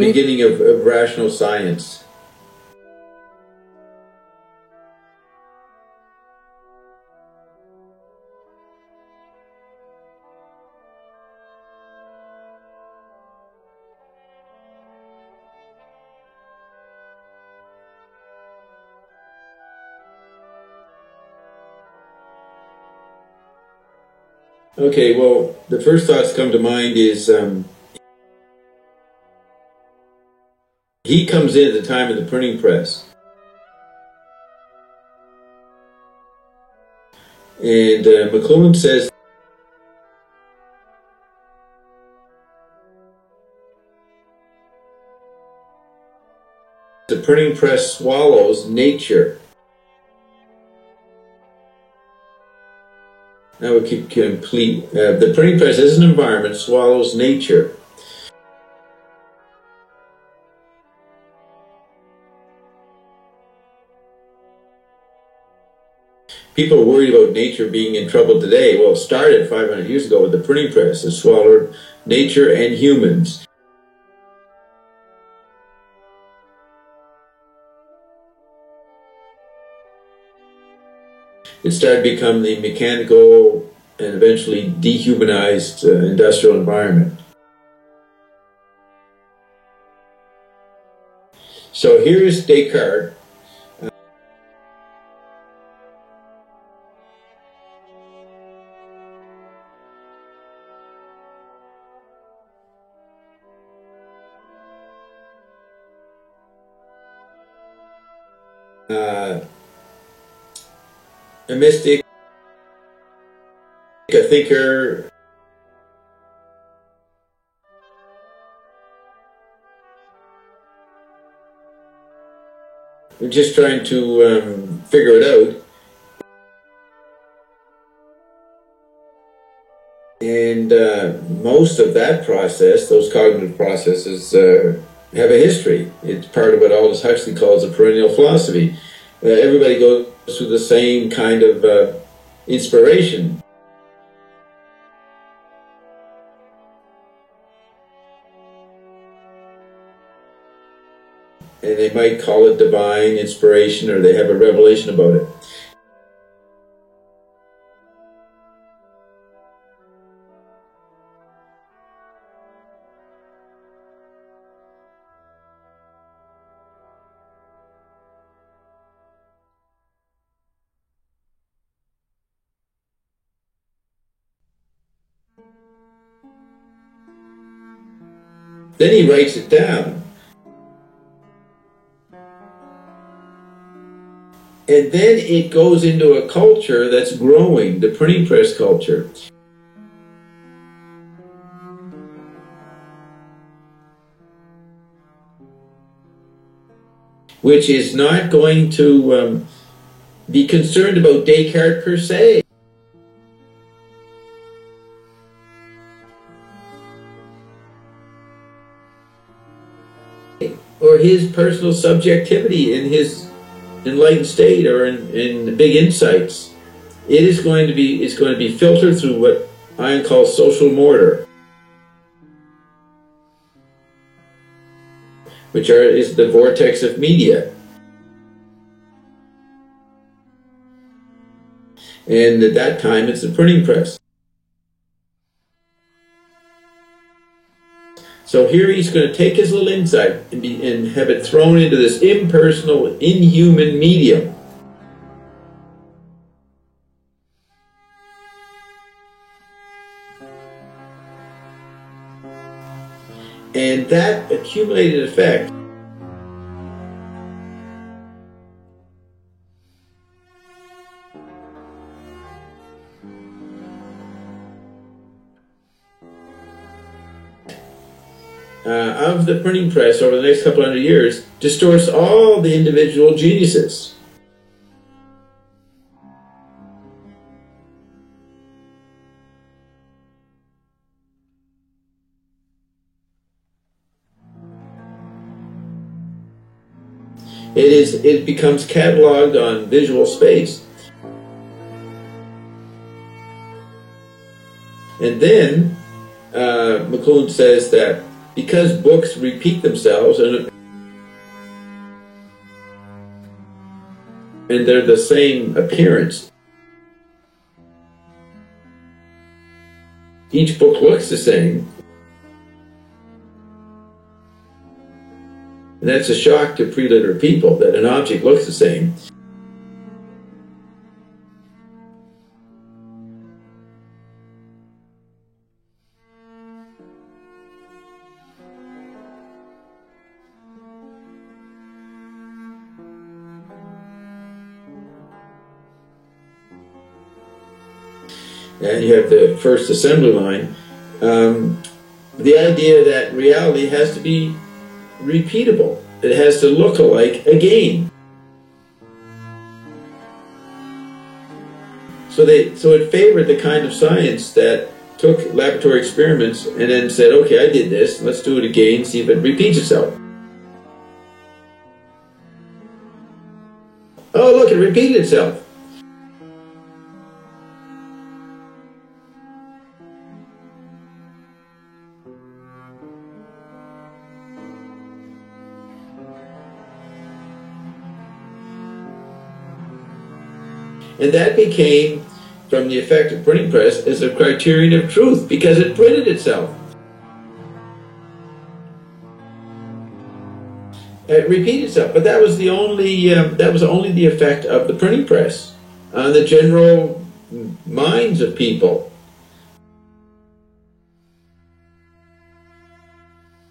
beginning of rational science. Okay, well, the first thoughts come to mind is he comes in at the time of the printing press. And McLuhan says the printing press swallows nature. That would keep complete. The printing press as an environment swallows nature. People are worried about nature being in trouble today. Well, it started 500 years ago with the printing press. It swallowed nature and humans. It started to become the mechanical and eventually dehumanized industrial environment. So here's Descartes. A mystic, a thinker, we're just trying to figure it out. And most of that process, those cognitive processes, have a history. It's part of what Aldous Huxley calls a perennial philosophy. Everybody goes through the same kind of inspiration. And they might call it divine inspiration, or they have a revelation about it. Then he writes it down. And then it goes into a culture that's growing, the printing press culture. Which is not going to be concerned about Descartes per se. Or his personal subjectivity in his enlightened state, or in big insights. It's going to be filtered through what Ion calls social mortar, which is the vortex of media. And at that time, it's the printing press. So here he's going to take his little insight and have it thrown into this impersonal, inhuman medium. And that accumulated effect of the printing press over the next couple hundred years distorts all the individual geniuses. It becomes cataloged on visual space. And then McLuhan says that because books repeat themselves and they're the same appearance. Each book looks the same. And that's a shock to pre-literate people, that an object looks the same. And you have the first assembly line. The idea that reality has to be repeatable. It has to look alike again. So it favored the kind of science that took laboratory experiments and then said, okay, I did this, let's do it again, see if it repeats itself. Oh, look, it repeated itself. And that became, from the effect of printing press, as a criterion of truth, because it printed itself. It repeated itself, but that was only the effect of the printing press on the general minds of people.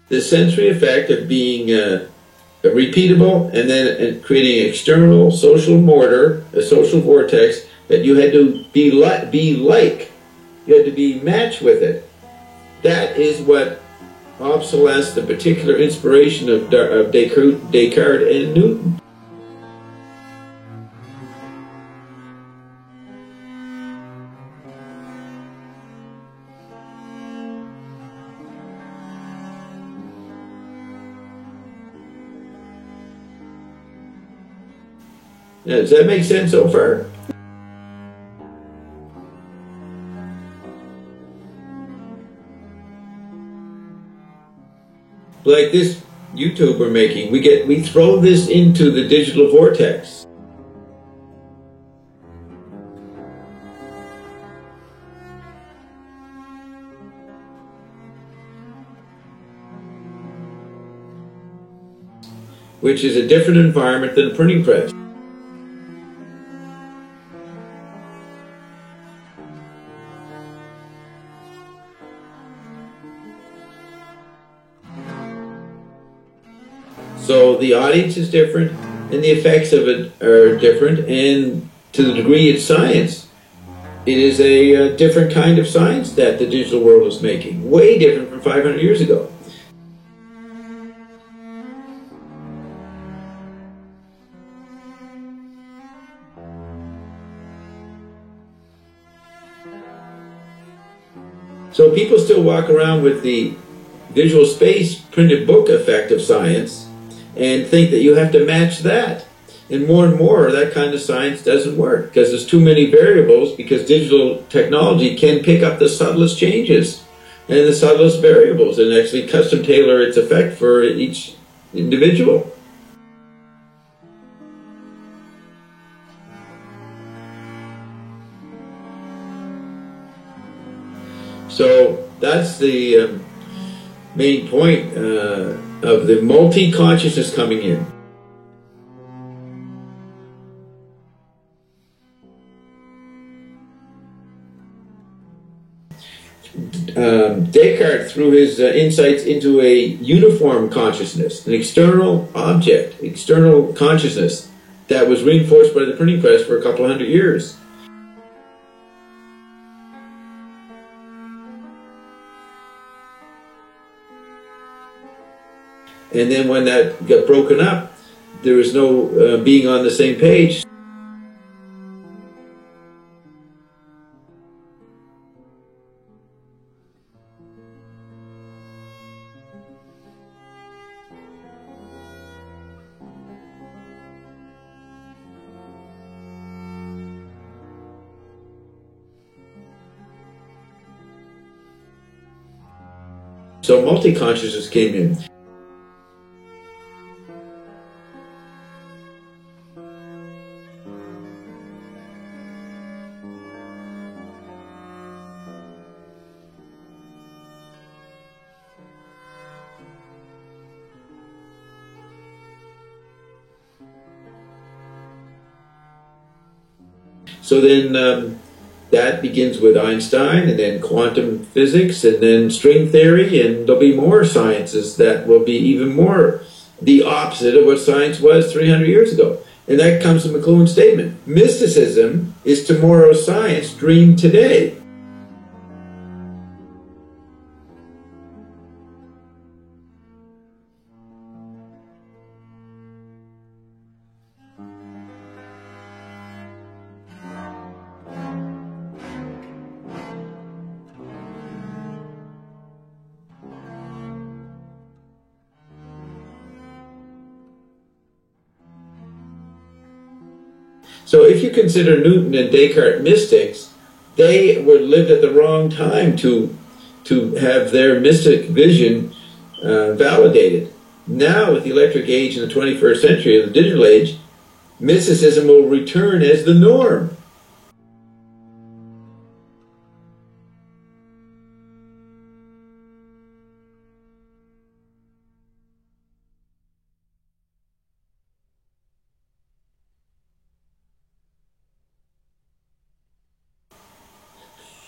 The sensory effect of being repeatable and then creating an external social mortar, a social vortex that you had to be like, you had to be matched with it. That is what obsolesced the particular inspiration of Descartes and Newton. Now, does that make sense so far? Like this YouTube we're making, we throw this into the digital vortex. Which is a different environment than a printing press. So the audience is different, and the effects of it are different, and to the degree it's science, it is a different kind of science that the digital world is making, way different from 500 years ago. So people still walk around with the visual space printed book effect of science and think that you have to match that. And more, that kind of science doesn't work because there's too many variables, because digital technology can pick up the subtlest changes and the subtlest variables and actually custom tailor its effect for each individual. So that's the main point of the multi-consciousness coming in. Descartes threw his insights into a uniform consciousness, an external object, external consciousness that was reinforced by the printing press for a couple of hundred years. And then when that got broken up, there was no being on the same page. So multi-consciousness came in. So then that begins with Einstein, and then quantum physics, and then string theory, and there'll be more sciences that will be even more the opposite of what science was 300 years ago. And that comes from McLuhan's statement. Mysticism is tomorrow's science, dream today. So if you consider Newton and Descartes mystics, they were lived at the wrong time to have their mystic vision validated. Now, with the electric age in the 21st century, the digital age, mysticism will return as the norm.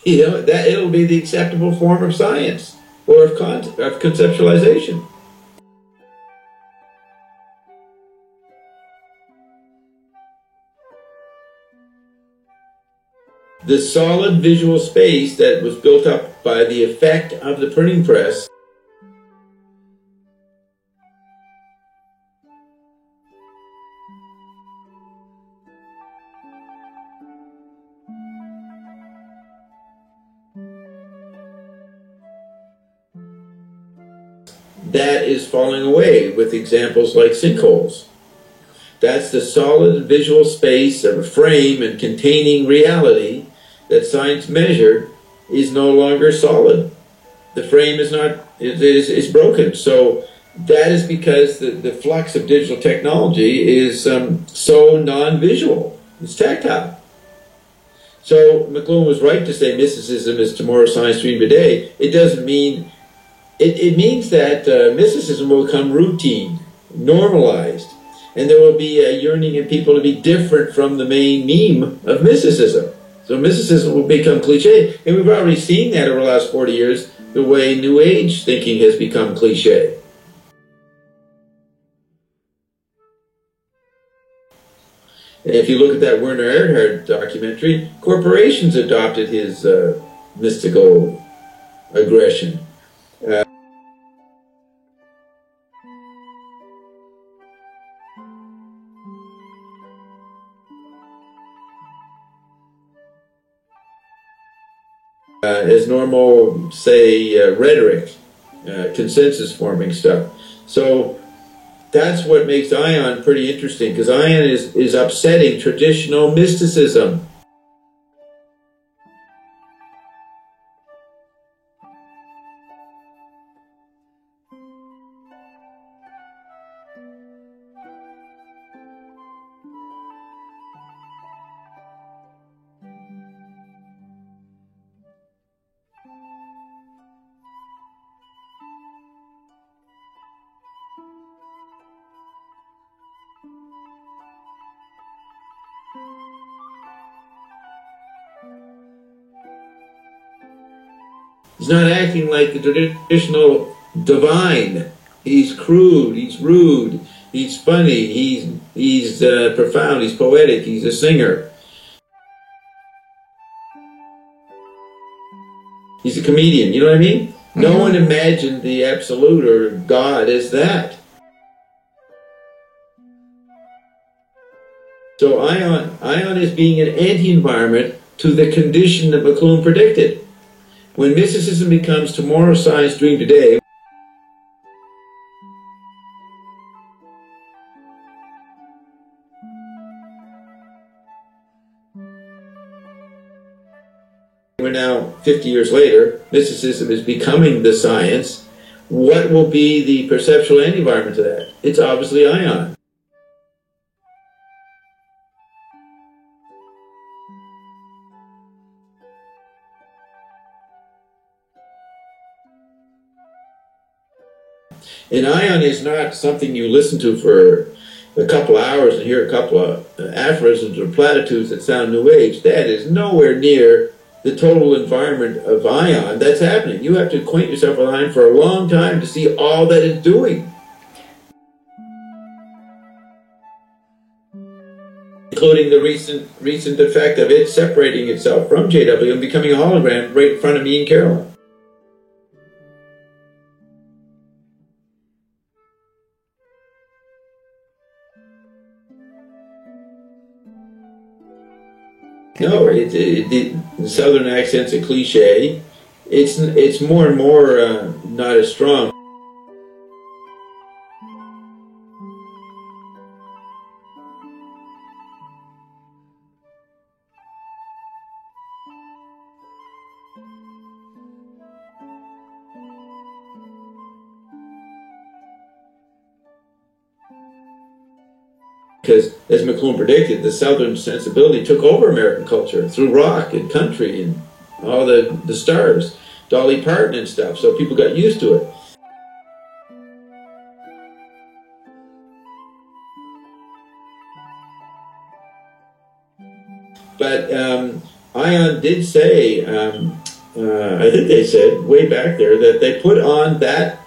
You know, that it'll be the acceptable form of science or of conceptualization. The solid visual space that was built up by the effect of the printing press that is falling away with examples like sinkholes. That's the solid visual space of a frame and containing reality that science measured is no longer solid. The frame is not, is broken. So that is because the flux of digital technology is so non-visual. It's tactile. So McLuhan was right to say mysticism is tomorrow's science, dream today. It doesn't mean, it means that mysticism will become routine, normalized, and there will be a yearning in people to be different from the main meme of mysticism. So mysticism will become cliche, and we've already seen that over the last 40 years, the way New Age thinking has become cliche. And if you look at that Werner Erhard documentary, corporations adopted his mystical aggression. As normal, say, rhetoric, consensus-forming stuff. So that's what makes Ion pretty interesting, because Ion is upsetting traditional mysticism. He's not acting like the traditional divine. He's crude, he's rude, he's funny, he's profound, he's poetic, he's a singer. He's a comedian, you know what I mean? Mm-hmm. No one imagined the absolute or God as that. So Ion is being an anti-environment to the condition that McLuhan predicted. When mysticism becomes tomorrow's science, dream today, we're now 50 years later, mysticism is becoming the science, what will be the perceptual end environment to that? It's obviously ion. An ion is not something you listen to for a couple of hours and hear a couple of aphorisms or platitudes that sound New Age. That is nowhere near the total environment of ion that's happening. You have to acquaint yourself with ion for a long time to see all that it's doing. Including the recent effect of it separating itself from JW and becoming a hologram right in front of me and Carolyn. No, the Southern accent's a cliche. It's more and more not as strong. Because, as McLuhan predicted, the Southern sensibility took over American culture through rock and country and all the stars, Dolly Parton and stuff, so people got used to it. But Ion did say, I think they said way back there, that they put on that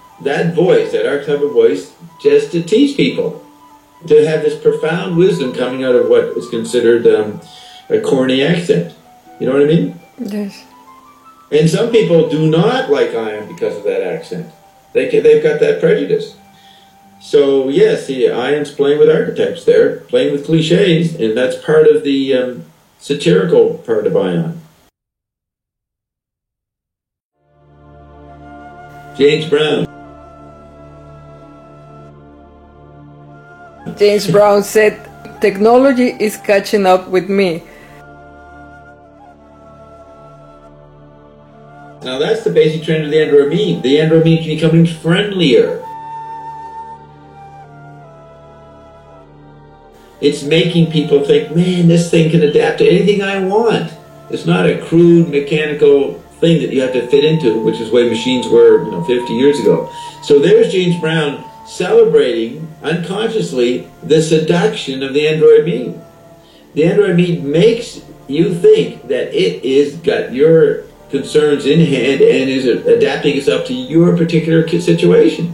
voice, that archetypal voice, just to teach people, to have this profound wisdom coming out of what is considered a corny accent. You know what I mean? Yes. And some people do not like Ion because of that accent. They've got that prejudice. So yes, Ion's playing with archetypes there, playing with cliches, and that's part of the satirical part of Ion. James Brown. James Brown said, "Technology is catching up with me." Now that's the basic trend of the Android meme. The Android meme is becoming friendlier. It's making people think, man, this thing can adapt to anything I want. It's not a crude mechanical thing that you have to fit into, which is the way machines were, 50 years ago. So there's James Brown celebrating unconsciously the seduction of the Android meme. The Android meme makes you think that it is got your concerns in hand and is adapting itself to your particular situation.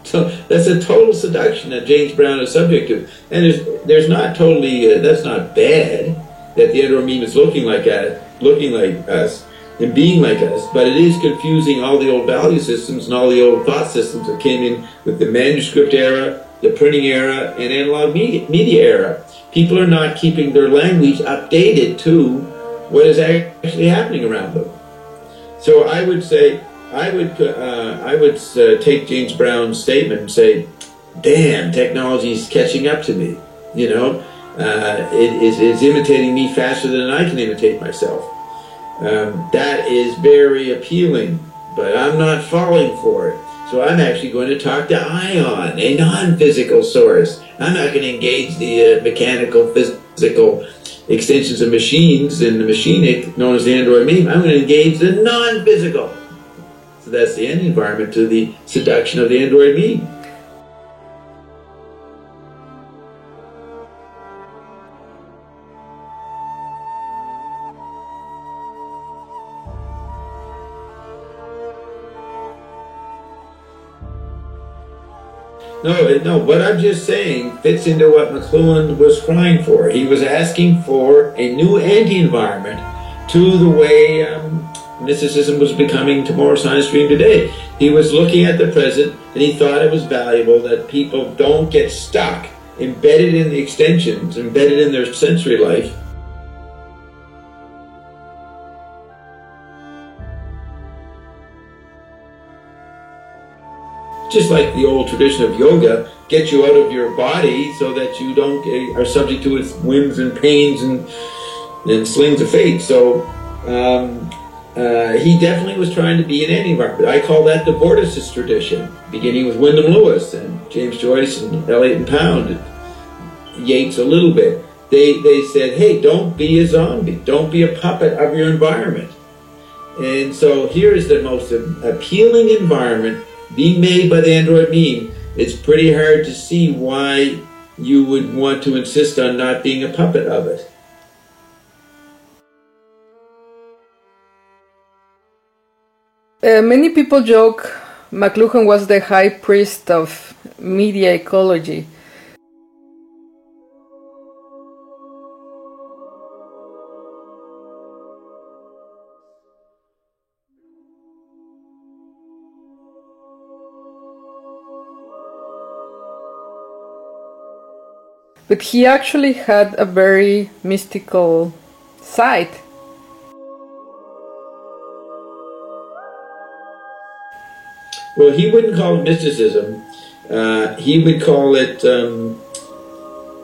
So that's a total seduction that James Brown is subject to, and there's not totally that's not bad that the Android meme is looking like us and being like us, but it is confusing all the old value systems and all the old thought systems that came in with the manuscript era, the printing era, and analog media era. People are not keeping their language updated to what is actually happening around them. So I would say, I would take James Brown's statement and say, damn, technology is catching up to me. It is imitating me faster than I can imitate myself. That is very appealing, but I'm not falling for it. So I'm actually going to talk to Ion, a non-physical source. I'm not going to engage the mechanical, physical extensions of machines and the machinic known as the Android meme. I'm going to engage the non-physical. So that's the end environment to the seduction of the Android meme. No, what I'm just saying fits into what McLuhan was crying for. He was asking for a new anti-environment to the way mysticism was becoming tomorrow's science stream today. He was looking at the present, and he thought it was valuable that people don't get stuck, embedded in the extensions, embedded in their sensory life. Just like the old tradition of yoga, get you out of your body so that you don't are subject to its whims and pains and slings of fate. So he definitely was trying to be in any environment. I call that the vorticist tradition, beginning with Wyndham Lewis and James Joyce and Eliot and Pound, and Yeats a little bit. They said, hey, don't be a zombie. Don't be a puppet of your environment. And so here is the most appealing environment being made by the Android meme. It's pretty hard to see why you would want to insist on not being a puppet of it. Many people joke McLuhan was the high priest of media ecology. But he actually had a very mystical side. Well, he wouldn't call it mysticism. He would call it,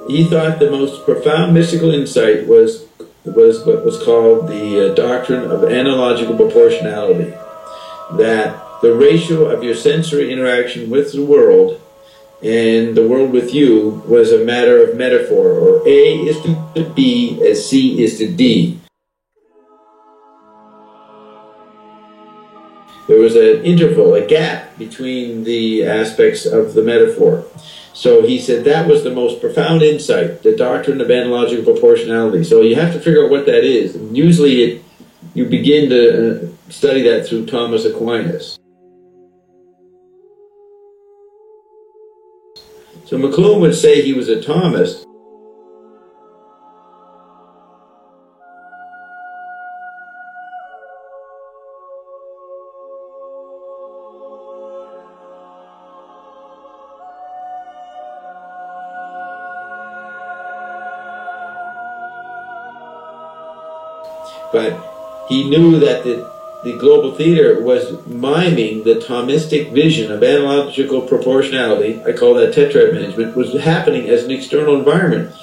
he thought the most profound mystical insight was what was called the doctrine of analogical proportionality. That the ratio of your sensory interaction with the world and the world with you was a matter of metaphor, or A is to B as C is to D. There was an interval, a gap between the aspects of the metaphor. So he said that was the most profound insight, the doctrine of analogical proportionality. So you have to figure out what that is. And usually you begin to study that through Thomas Aquinas. So McLuhan would say he was a Thomist. But he knew that the global theater was miming the Thomistic vision of analogical proportionality, I call that tetrad management, was happening as an external environment.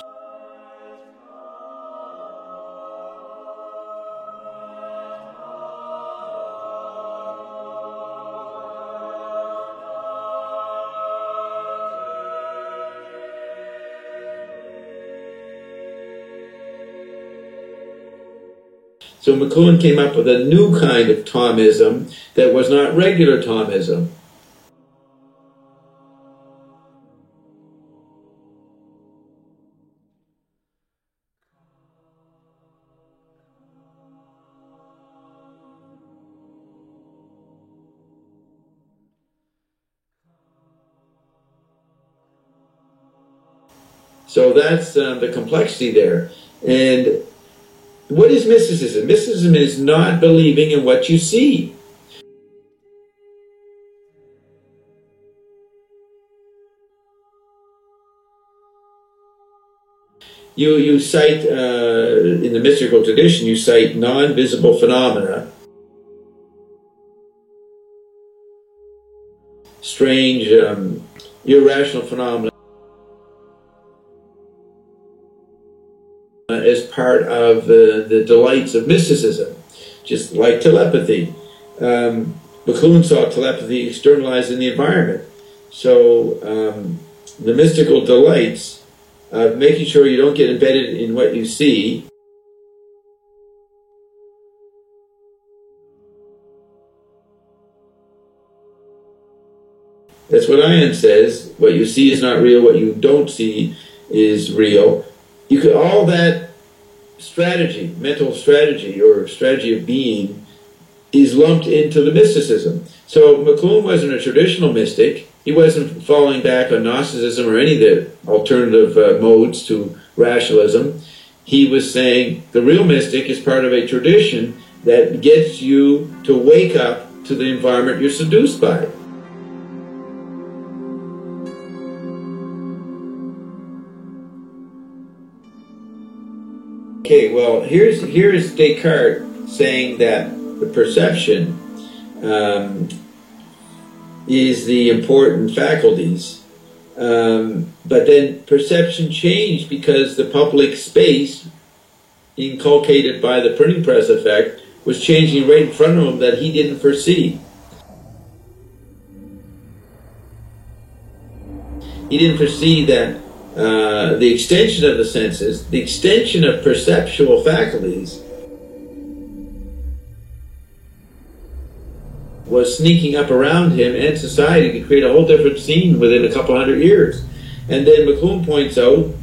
So McLuhan came up with a new kind of Thomism that was not regular Thomism. So that's the complexity there. And what is mysticism? Mysticism is not believing in what you see. You cite, in the mystical tradition, you cite non-visible phenomena, strange, irrational phenomena, as part of the delights of mysticism, just like telepathy. McLuhan saw telepathy externalized in the environment. So the mystical delights of making sure you don't get embedded in what you see, that's what Ion says, what you see is not real, what you don't see is real. You could, all that strategy, mental strategy or strategy of being, is lumped into the mysticism. So McLuhan wasn't a traditional mystic. He wasn't falling back on Gnosticism or any of the alternative modes to rationalism. He was saying the real mystic is part of a tradition that gets you to wake up to the environment you're seduced by. Okay, well, here's Descartes saying that the perception is the important faculties, but then perception changed because the public space inculcated by the printing press effect was changing right in front of him that he didn't foresee. He didn't foresee that the extension of the senses, the extension of perceptual faculties, was sneaking up around him and society to create a whole different scene within a couple hundred years. And then McLuhan points out,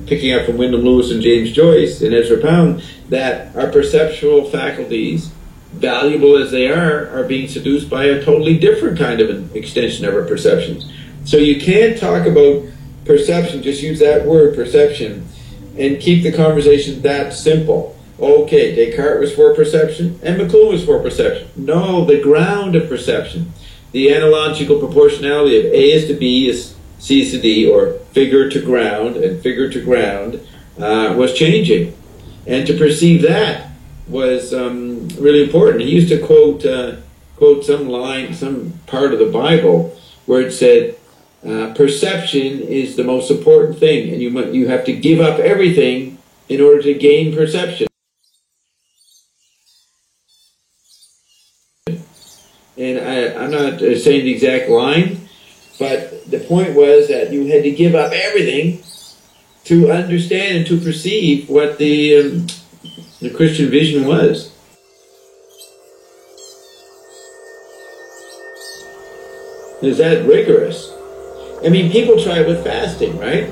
picking up from Wyndham Lewis and James Joyce and Ezra Pound, that our perceptual faculties, valuable as they are being seduced by a totally different kind of an extension of our perceptions. So you can't talk about perception, just use that word, perception, and keep the conversation that simple. Okay, Descartes was for perception, and McLuhan was for perception. No, the ground of perception, the analogical proportionality of A is to B is C is to D, or figure to ground, and figure to ground, was changing. And to perceive that was really important. He used to quote some line, some part of the Bible, where it said, perception is the most important thing, and you have to give up everything in order to gain perception. And I'm not saying the exact line, but the point was that you had to give up everything to understand and to perceive what the Christian vision was. Is that rigorous? I mean, people try it with fasting, right?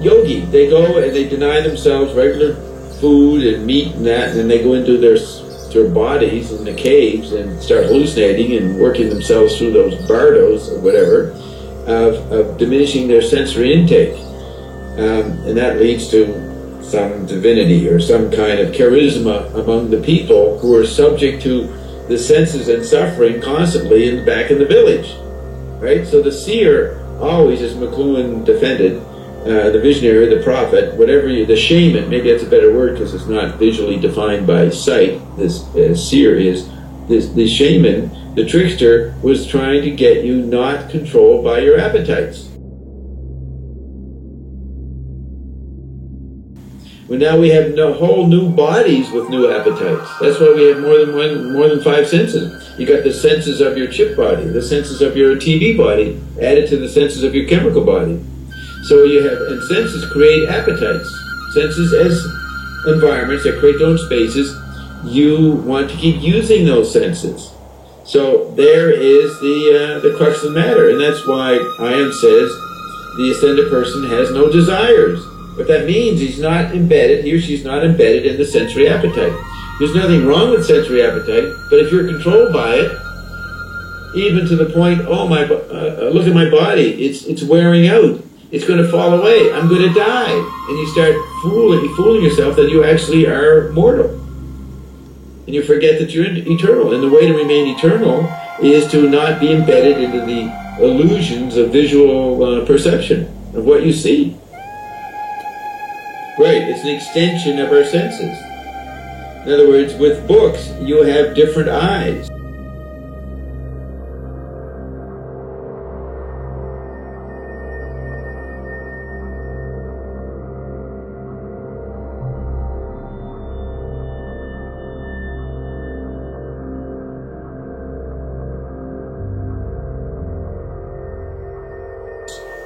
Yogi, they go and they deny themselves regular food and meat and that, and then they go into their bodies in the caves and start hallucinating and working themselves through those bardos or whatever of diminishing their sensory intake. And that leads to some divinity or some kind of charisma among the people who are subject to the senses and suffering constantly back in the village. Right? So the seer always, as McLuhan defended, the visionary, the prophet, whatever the shaman, maybe that's a better word because it's not visually defined by sight, this seer is, the shaman, the trickster, was trying to get you not controlled by your appetites. Well, now we have whole new bodies with new appetites. That's why we have more than 5 senses. You got the senses of your chip body, the senses of your TV body, added to the senses of your chemical body. So you have, and senses create appetites. Senses as environments that create their own spaces. You want to keep using those senses. So there is the crux of the matter, and that's why Ion says the ascended person has no desires. What that means, he's not embedded, he or she's not embedded in the sensory appetite. There's nothing wrong with sensory appetite, but if you're controlled by it, even to the point, oh my, look at my body, it's wearing out, it's going to fall away, I'm going to die, and you start fooling yourself that you actually are mortal, and you forget that you're eternal. And the way to remain eternal is to not be embedded into the illusions of visual perception of what you see. Right, it's an extension of our senses. In other words, with books, you have different eyes.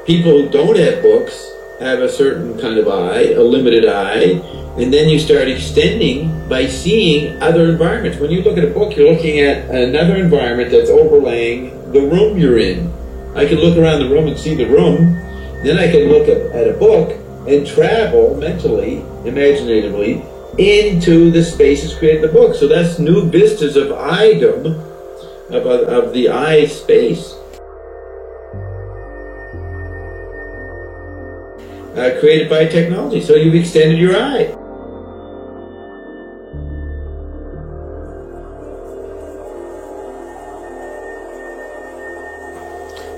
People who don't have books have a certain kind of eye, a limited eye, and then you start extending by seeing other environments. When you look at a book, you're looking at another environment that's overlaying the room you're in. I can look around the room and see the room, then I can look at a book and travel mentally, imaginatively, into the spaces created in the book. So that's new vistas of idom, of the eye space. Created by technology. So you've extended your eye.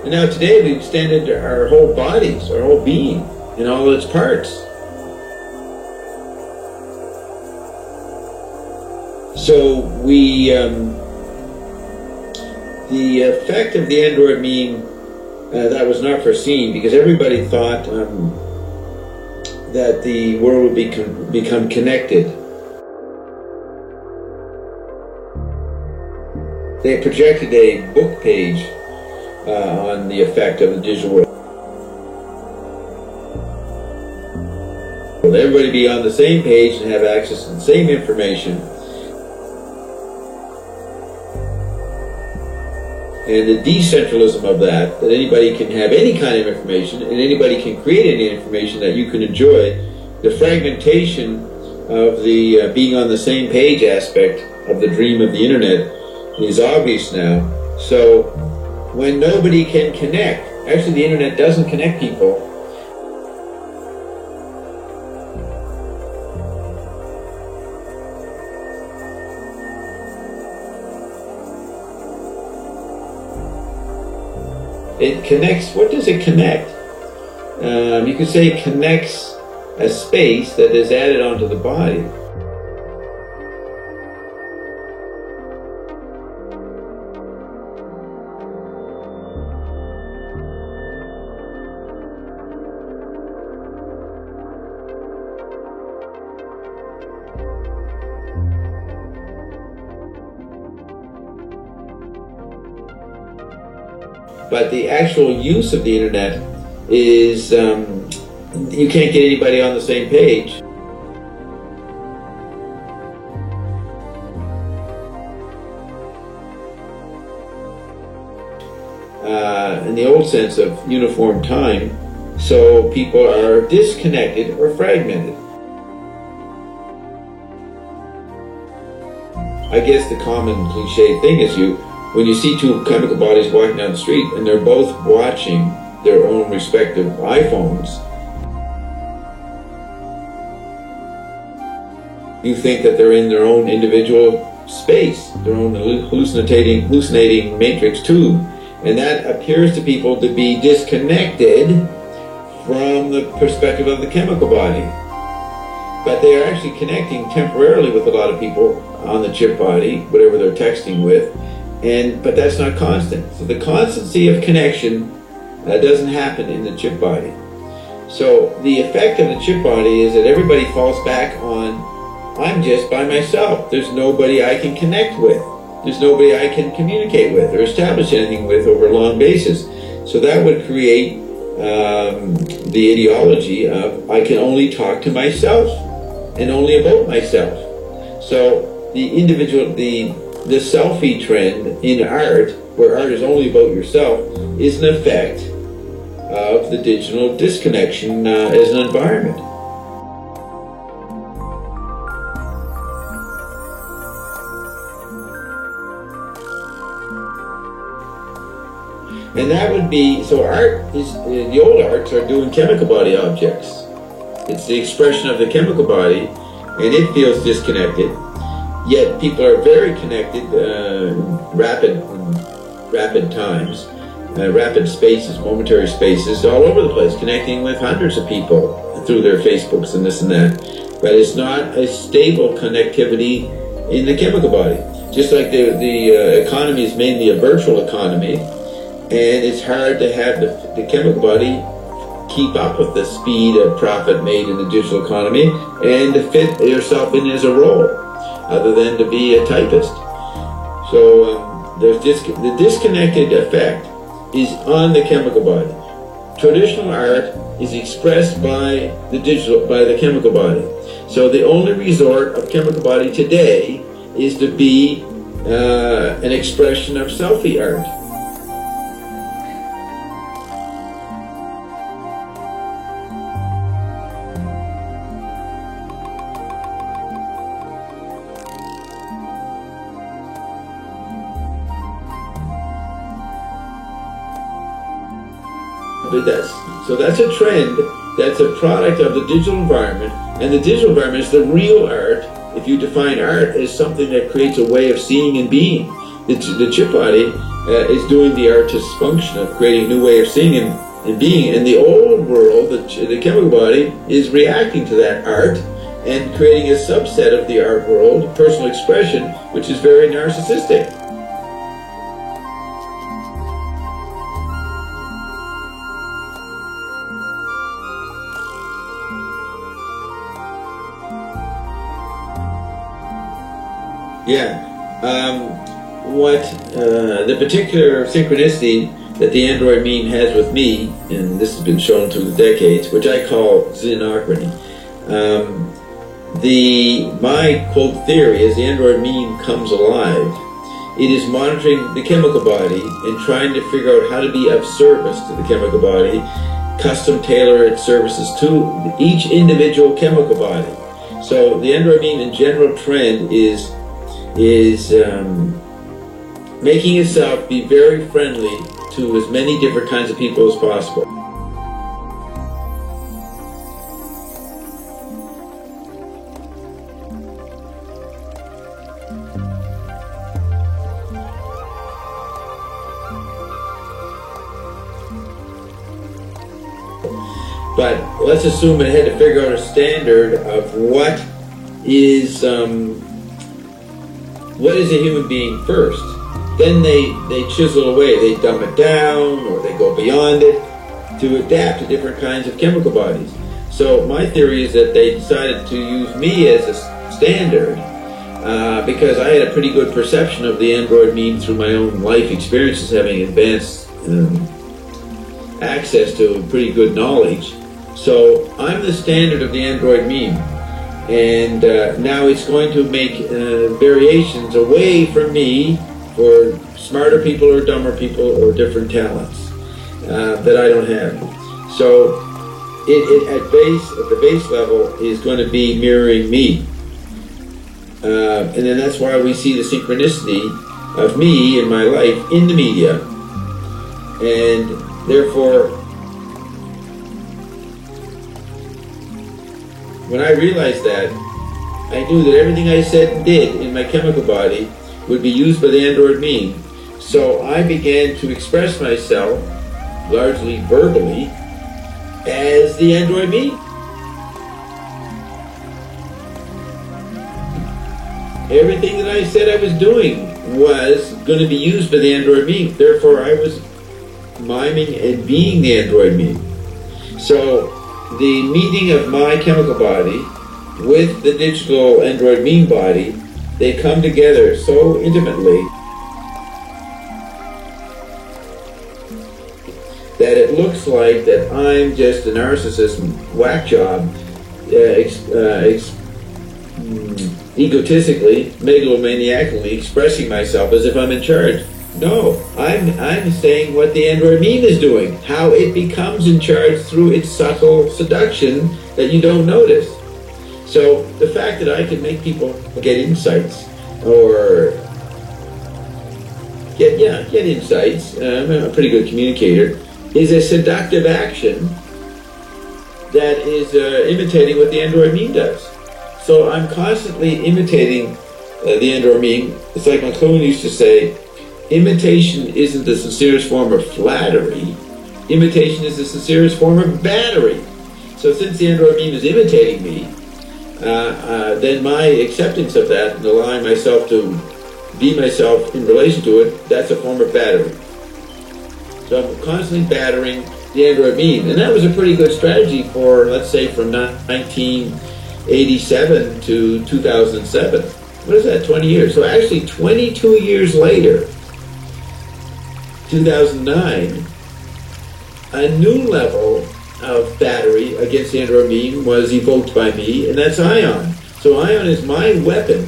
And now today we've extended our whole bodies, our whole being, in all its parts. So we, the effect of the Android meme, that was not foreseen, because everybody thought that the world would become connected. They projected a book page on the effect of the digital world. Everybody be on the same page and have access to the same information. And the decentralism of that anybody can have any kind of information and anybody can create any information that you can enjoy. The fragmentation of the being on the same page aspect of the dream of the internet is obvious now. So when nobody can connect, actually the internet doesn't connect people. It connects, what does it connect? You could say it connects a space that is added onto the body. But the actual use of the internet is, you can't get anybody on the same page. In the old sense of uniform time, so people are disconnected or fragmented. I guess the common cliche thing is when you see two chemical bodies walking down the street and they're both watching their own respective iPhones, you think that they're in their own individual space, their own hallucinating matrix tube. And that appears to people to be disconnected from the perspective of the chemical body. But they are actually connecting temporarily with a lot of people on the chip body, whatever they're texting with. But that's not constant. So the constancy of connection doesn't happen in the chip body. So the effect of the chip body is that everybody falls back on, I'm just by myself. There's nobody I can connect with. There's nobody I can communicate with or establish anything with over a long basis. So that would create the ideology of I can only talk to myself and only about myself. So the individual, the selfie trend in art, where art is only about yourself, is an effect of the digital disconnection as an environment. And that would be, so art is, the old arts are doing chemical body objects. It's the expression of the chemical body, and it feels disconnected. Yet people are very connected, rapid times, rapid spaces, momentary spaces, all over the place, connecting with hundreds of people through their Facebooks and this and that. But it's not a stable connectivity in the chemical body. Just like the economy is mainly a virtual economy, and it's hard to have the chemical body keep up with the speed of profit made in the digital economy and to fit yourself in as a role, other than to be a typist. So there's the disconnected effect is on the chemical body. Traditional art is expressed by the chemical body. So the only resort of chemical body today is to be an expression of selfie art. So that's a trend, that's a product of the digital environment, and the digital environment is the real art if you define art as something that creates a way of seeing and being. The chip body is doing the artist's function of creating a new way of seeing and being, and the old world, the chemical body, is reacting to that art and creating a subset of the art world, personal expression, which is very narcissistic. Yeah, what the particular synchronicity that the android meme has with me, and this has been shown through the decades, which I call xenochrony. My quote theory is the android meme comes alive. It is monitoring the chemical body and trying to figure out how to be of service to the chemical body, custom tailor its services to each individual chemical body. So the android meme in general trend is making itself be very friendly to as many different kinds of people as possible. But let's assume it had to figure out a standard of what is a human being first. Then they chisel away, they dumb it down, or they go beyond it to adapt to different kinds of chemical bodies. So my theory is that they decided to use me as a standard because I had a pretty good perception of the android meme through my own life experiences, having advanced access to pretty good knowledge. So I'm the standard of the android meme, and now it's going to make variations away from me for smarter people or dumber people or different talents that I don't have. So it at the base level is going to be mirroring me, and then that's why we see the synchronicity of me in my life in the media, and therefore when I realized that, I knew that everything I said and did in my chemical body would be used by the android meme. So I began to express myself, largely verbally, as the android meme. Everything that I said I was doing was going to be used by the android meme. Therefore, I was miming and being the android meme. So the meeting of my chemical body with the digital android meme body, they come together so intimately that it looks like that I'm just a narcissist whack job, egotistically, megalomaniacally expressing myself as if I'm in charge. No, I'm saying what the android meme is doing, how it becomes in charge through its subtle seduction that you don't notice. So the fact that I can make people get insights or get insights, I'm a pretty good communicator, is a seductive action that is imitating what the android meme does. So I'm constantly imitating the android meme. It's like McLuhan used to say, imitation isn't the sincerest form of flattery. Imitation is the sincerest form of battery. So since the android meme is imitating me, then my acceptance of that and allowing myself to be myself in relation to it, that's a form of battery. So I'm constantly battering the android meme. And that was a pretty good strategy for, let's say, from 1987 to 2007. What is that, 20 years? So actually 22 years later, 2009, a new level of battery against the android meme was evoked by me, and that's ION. So ION is my weapon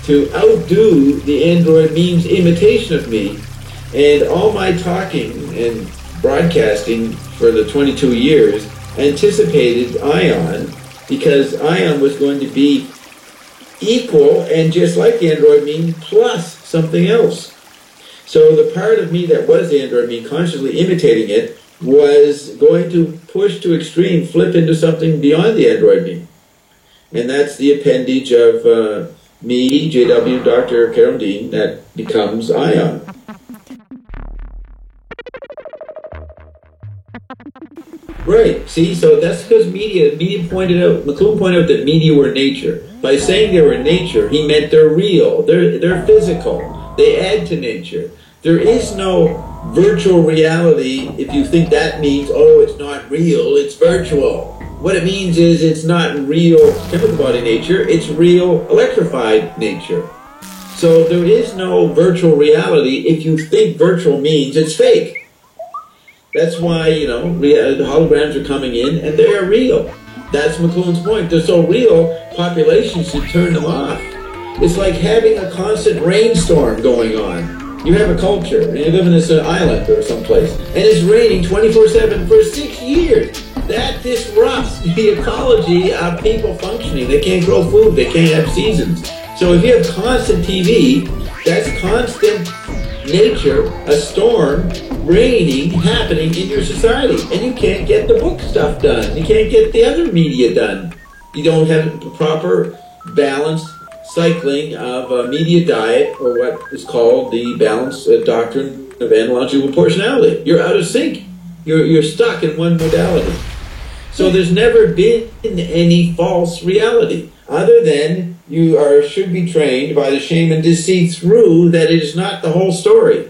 to outdo the android meme's imitation of me. And all my talking and broadcasting for the 22 years anticipated ION, because ION was going to be equal and just like the android meme plus something else. So the part of me that was the android meme, consciously imitating it, was going to push to extreme, flip into something beyond the android meme. And that's the appendage of me, JW, Dr. Carol Dean, that becomes ION. Right, see, so that's because media pointed out, McLuhan pointed out that media were nature. By saying they were nature, he meant they're real, they're physical, they add to nature. There is no virtual reality if you think that means, oh, it's not real, it's virtual. what it means is it's not real chemical body nature, it's real electrified nature. So there is no virtual reality if you think virtual means it's fake. That's why, the holograms are coming in and they are real. That's McLuhan's point. They're so real, populations should turn them off. It's like having a constant rainstorm going on. You have a culture, and you live in this island or someplace, and it's raining 24/7 for 6 years. That disrupts the ecology of people functioning. They can't grow food, they can't have seasons. So if you have constant TV, that's constant nature, a storm, raining, happening in your society. And you can't get the book stuff done. You can't get the other media done. You don't have a proper balanced cycling of a media diet, or what is called the balanced doctrine of analogical proportionality. You're out of sync. You're stuck in one modality. So there's never been any false reality, other than you should be trained by the shaman to see through that it is not the whole story.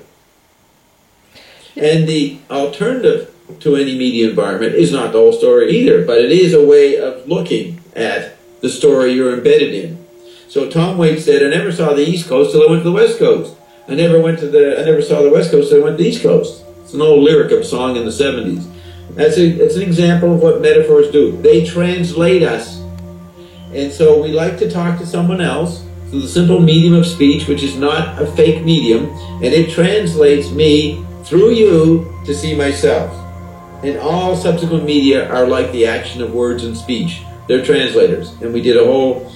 And the alternative to any media environment is not the whole story either, but it is a way of looking at the story you're embedded in. So Tom Waits said, I never saw the East Coast till I went to the West Coast. I never saw the West Coast till I went to the East Coast. It's an old lyric of a song in the 70s. That's an example of what metaphors do. They translate us. And so we like to talk to someone else through the simple medium of speech, which is not a fake medium, and it translates me through you to see myself. And all subsequent media are like the action of words and speech. They're translators. And we did a whole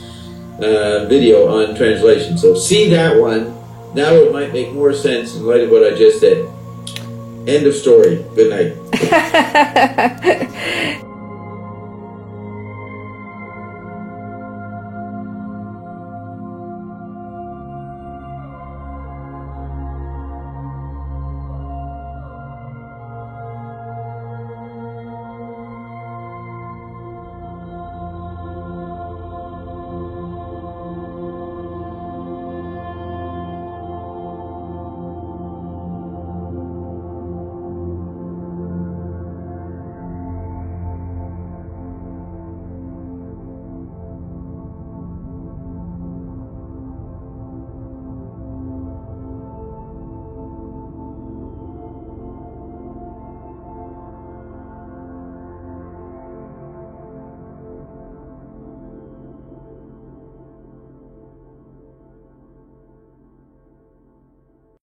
video on translation. So see that one. Now it might make more sense in light of what I just said. End of story. Good night.